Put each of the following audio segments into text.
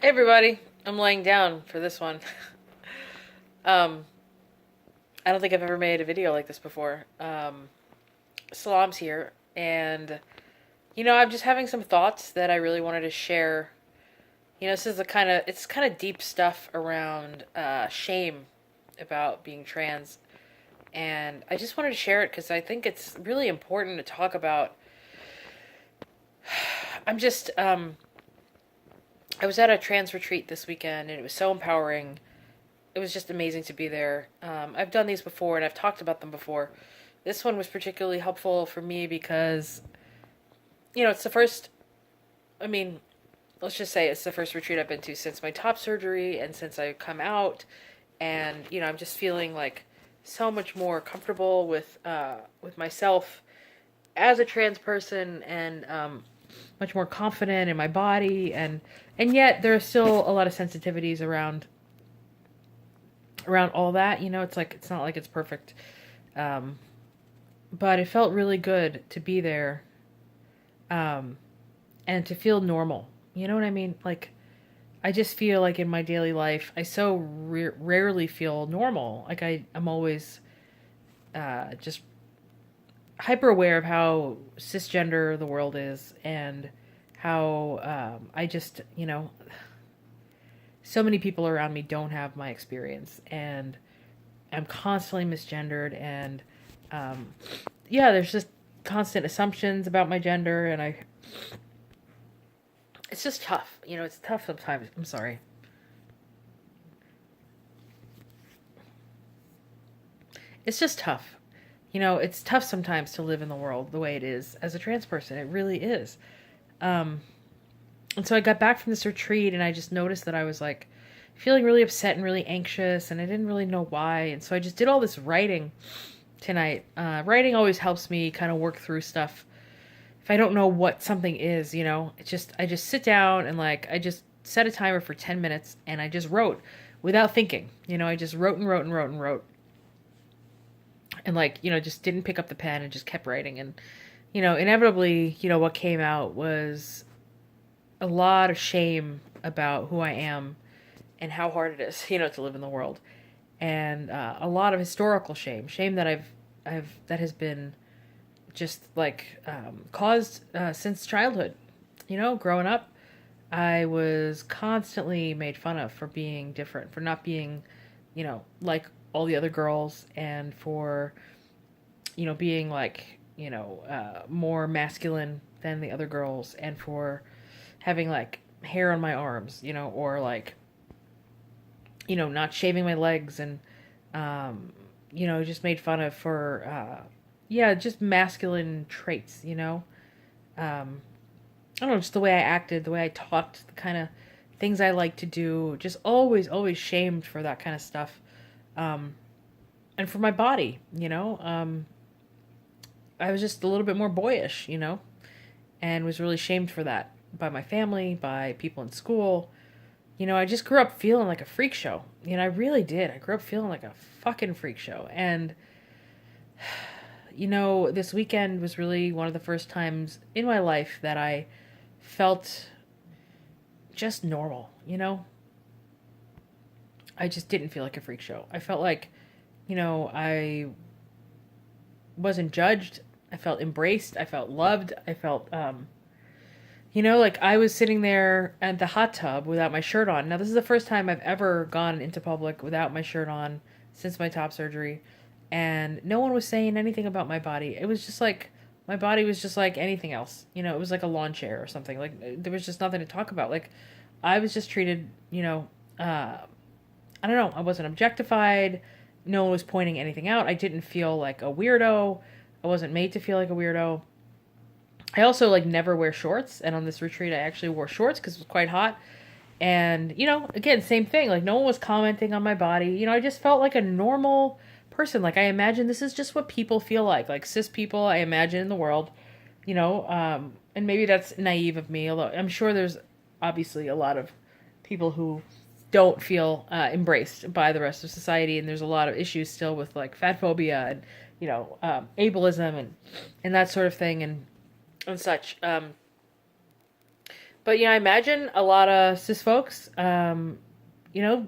Hey everybody, I'm laying down for this one. um, I don't think I've ever made a video like this before. Salam's here, and I'm just having some thoughts that I really wanted to share. This is it's kind of deep stuff around shame about being trans, and I just wanted to share it because I think it's really important to talk about. I'm just I was at a trans retreat this weekend, and it was so empowering. It was just amazing to be there. I've done these before and I've talked about them before. This one was particularly helpful for me because, it's the first, I mean, let's just say it's the first retreat I've been to since my top surgery and since I've come out. And, I'm just feeling like so much more comfortable with myself as a trans person and much more confident in my body. And yet there are still a lot of sensitivities around all that. It's not like it's perfect. But it felt really good to be there, and to feel normal. You know what I mean? Like, I just feel like in my daily life, I so rarely feel normal. Like I'm always just hyper aware of how cisgender the world is and how I just, so many people around me don't have my experience, and I'm constantly misgendered, and yeah, there's just constant assumptions about my gender, and it's just tough. It's tough sometimes. I'm sorry. It's just tough. It's tough sometimes to live in the world the way it is as a trans person. It really is. Um, and so I got back from this retreat, and I just noticed that I was like feeling really upset and really anxious, and I didn't really know why. And so I just did all this writing tonight. Writing always helps me kind of work through stuff. If I don't know what something is, I just sit down and I just set a timer for 10 minutes and I just wrote without thinking. I just wrote and wrote and wrote and wrote. And just didn't pick up the pen and just kept writing. And, inevitably, what came out was a lot of shame about who I am and how hard it is, to live in the world. And a lot of historical shame that that has been just caused since childhood. Growing up, I was constantly made fun of for being different, for not being, like all the other girls, and for, being more masculine than the other girls, and for having hair on my arms, or not shaving my legs, and just made fun of for yeah, just masculine traits, I don't know, just the way I acted, the way I talked, the kind of things I like to do, just always shamed for that kind of stuff. And for my body, I was just a little bit more boyish, and was really shamed for that by my family, by people in school. I just grew up feeling like a freak show. I really did. I grew up feeling like a fucking freak show. And, this weekend was really one of the first times in my life that I felt just normal, I just didn't feel like a freak show. I felt like, I wasn't judged. I felt embraced. I felt loved. I felt, I was sitting there at the hot tub without my shirt on. Now, this is the first time I've ever gone into public without my shirt on since my top surgery. And no one was saying anything about my body. It was just like, my body was just like anything else. It was like a lawn chair or something. There was just nothing to talk about. I was just treated, I don't know, I wasn't objectified. No one was pointing anything out. I didn't feel like a weirdo. I wasn't made to feel like a weirdo. I also never wear shorts, and on this retreat I actually wore shorts because it was quite hot. And again, same thing. No one was commenting on my body. I just felt like a normal person. I imagine this is just what people feel like cis people, I imagine, in the world. And maybe that's naive of me. Although I'm sure there's obviously a lot of people who don't feel embraced by the rest of society, and there's a lot of issues still with fat phobia and ableism and that sort of thing and such. But yeah, I imagine a lot of cis folks, you know,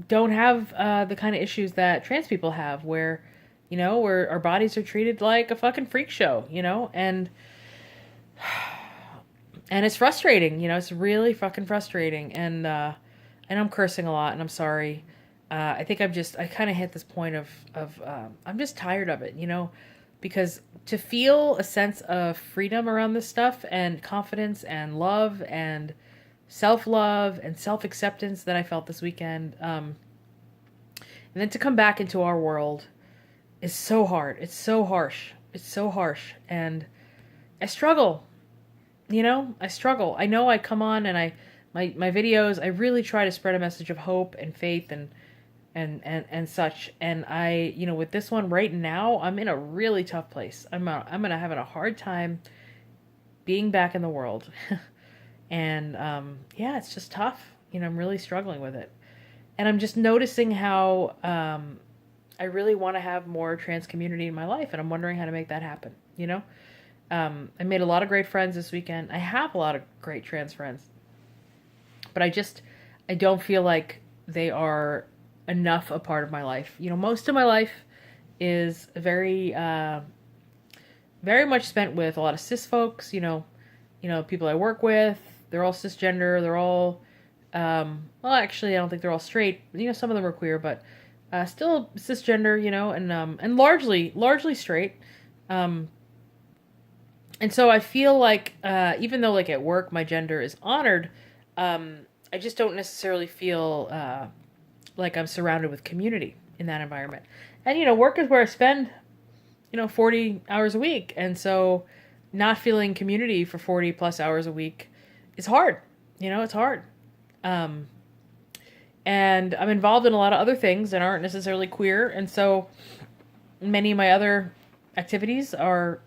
don't have the kind of issues that trans people have, where, where our bodies are treated like a fucking freak show, and it's frustrating, it's really fucking frustrating, and I'm cursing a lot, and I'm sorry. I think I kind of hit this point of I'm just tired of it, because to feel a sense of freedom around this stuff and confidence and love and self love and self acceptance that I felt this weekend, and then to come back into our world is so hard. It's so harsh. It's so harsh, and I struggle. I struggle. I know I come on and my videos, I really try to spread a message of hope and faith and such. And with this one right now, I'm in a really tough place. I'm having a hard time being back in the world. And yeah, it's just tough. I'm really struggling with it. And I'm just noticing how I really want to have more trans community in my life, and I'm wondering how to make that happen. I made a lot of great friends this weekend. I have a lot of great trans friends, but I don't feel like they are enough a part of my life. Most of my life is very much spent with a lot of cis folks. People I work with. They're all cisgender. They're all, well, actually, I don't think they're all straight. Some of them are queer, but still cisgender. And largely straight. And so I feel like, even though like at work my gender is honored, I just don't necessarily feel like I'm surrounded with community in that environment. And work is where I spend 40 hours a week, and so not feeling community for 40 plus hours a week is hard. It's hard. And I'm involved in a lot of other things that aren't necessarily queer, and so many of my other activities are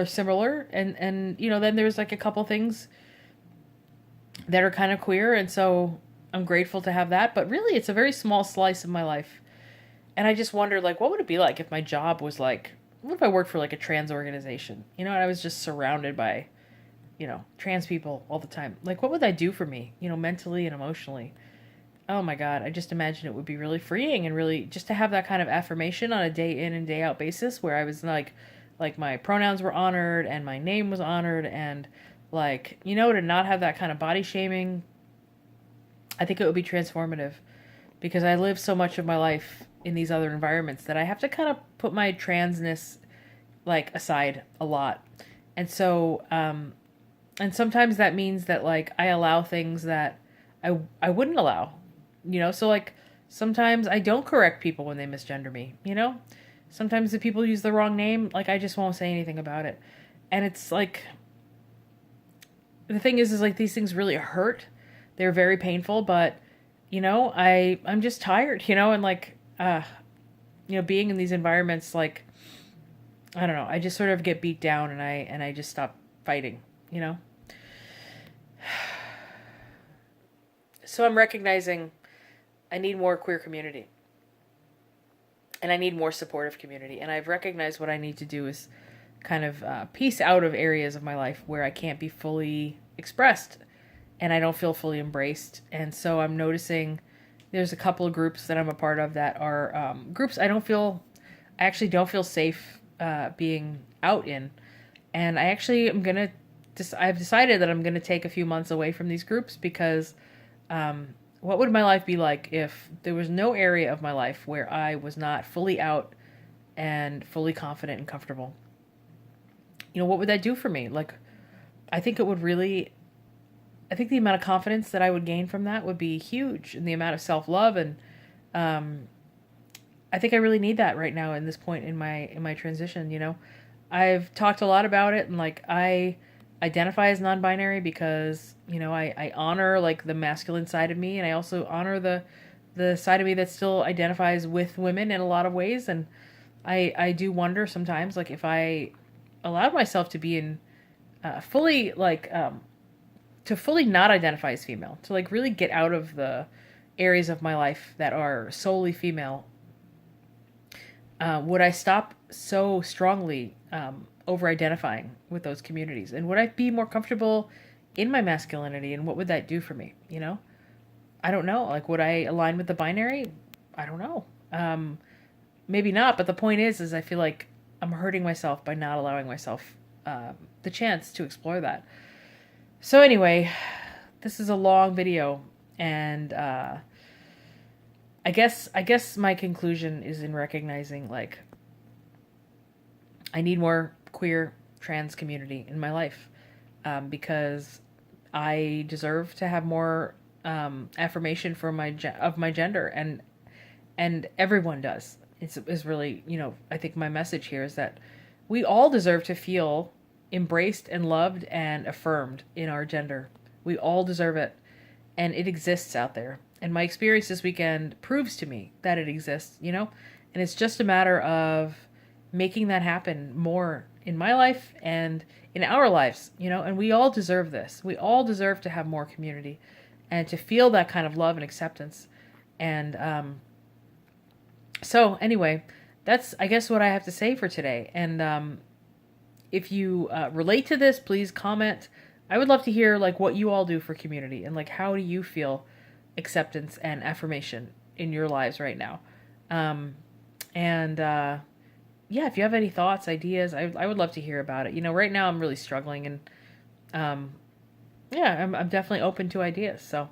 similar, and then there's like a couple things that are kind of queer, and so I'm grateful to have that, but really it's a very small slice of my life. And I just wondered, like, what would it be like if my job was like, what if I worked for like a trans organization, and I was just surrounded by trans people all the time? Like, what would that do for me, mentally and emotionally? Oh my God, I just imagine it would be really freeing, and really just to have that kind of affirmation on a day in and day out basis, where I was like my pronouns were honored and my name was honored, and like, to not have that kind of body shaming. I think it would be transformative, because I live so much of my life in these other environments that I have to kind of put my transness like aside a lot. And so, and sometimes that means that like I allow things that I wouldn't allow, so like sometimes I don't correct people when they misgender me, Sometimes if people use the wrong name, like I just won't say anything about it. And it's like, the thing is like these things really hurt. They're very painful, but I'm just tired, and like, being in these environments, like, I don't know, I just sort of get beat down, and I just stop fighting, So I'm recognizing I need more queer community. And I need more supportive community. And I've recognized what I need to do is kind of piece out of areas of my life where I can't be fully expressed and I don't feel fully embraced. And so I'm noticing there's a couple of groups that I'm a part of that are groups I actually don't feel safe being out in. And I actually am going to, I've decided that I'm going to take a few months away from these groups, because what would my life be like if there was no area of my life where I was not fully out and fully confident and comfortable? What would that do for me? Like, I think it would really, I think the amount of confidence that I would gain from that would be huge, and the amount of self-love. And I think I really need that right now in this point in my transition. I've talked a lot about it, and like I identify as non-binary because I honor like the masculine side of me, and I also honor the side of me that still identifies with women in a lot of ways. And I do wonder sometimes, like, if I allowed myself to be in fully like to fully not identify as female, to like really get out of the areas of my life that are solely female, would I stop so strongly over identifying with those communities? And would I be more comfortable in my masculinity, and what would that do for me? You know, I don't know. Like, would I align with the binary? I don't know. Maybe not. But the point is I feel like I'm hurting myself by not allowing myself the chance to explore that. So anyway, this is a long video, and I guess my conclusion is in recognizing, like, I need more queer trans community in my life, because I deserve to have more affirmation for of my gender, and everyone does. It's really, I think my message here is that we all deserve to feel embraced and loved and affirmed in our gender. We all deserve it, and it exists out there. And my experience this weekend proves to me that it exists, and it's just a matter of making that happen more in my life and in our lives, and we all deserve this. We all deserve to have more community and to feel that kind of love and acceptance. And so anyway, that's, I guess, what I have to say for today. And if you relate to this, please comment. I would love to hear, like, what you all do for community, and, like, how do you feel acceptance and affirmation in your lives right now. Yeah, if you have any thoughts, ideas, I would love to hear about it. Right now I'm really struggling, and yeah, I'm definitely open to ideas. So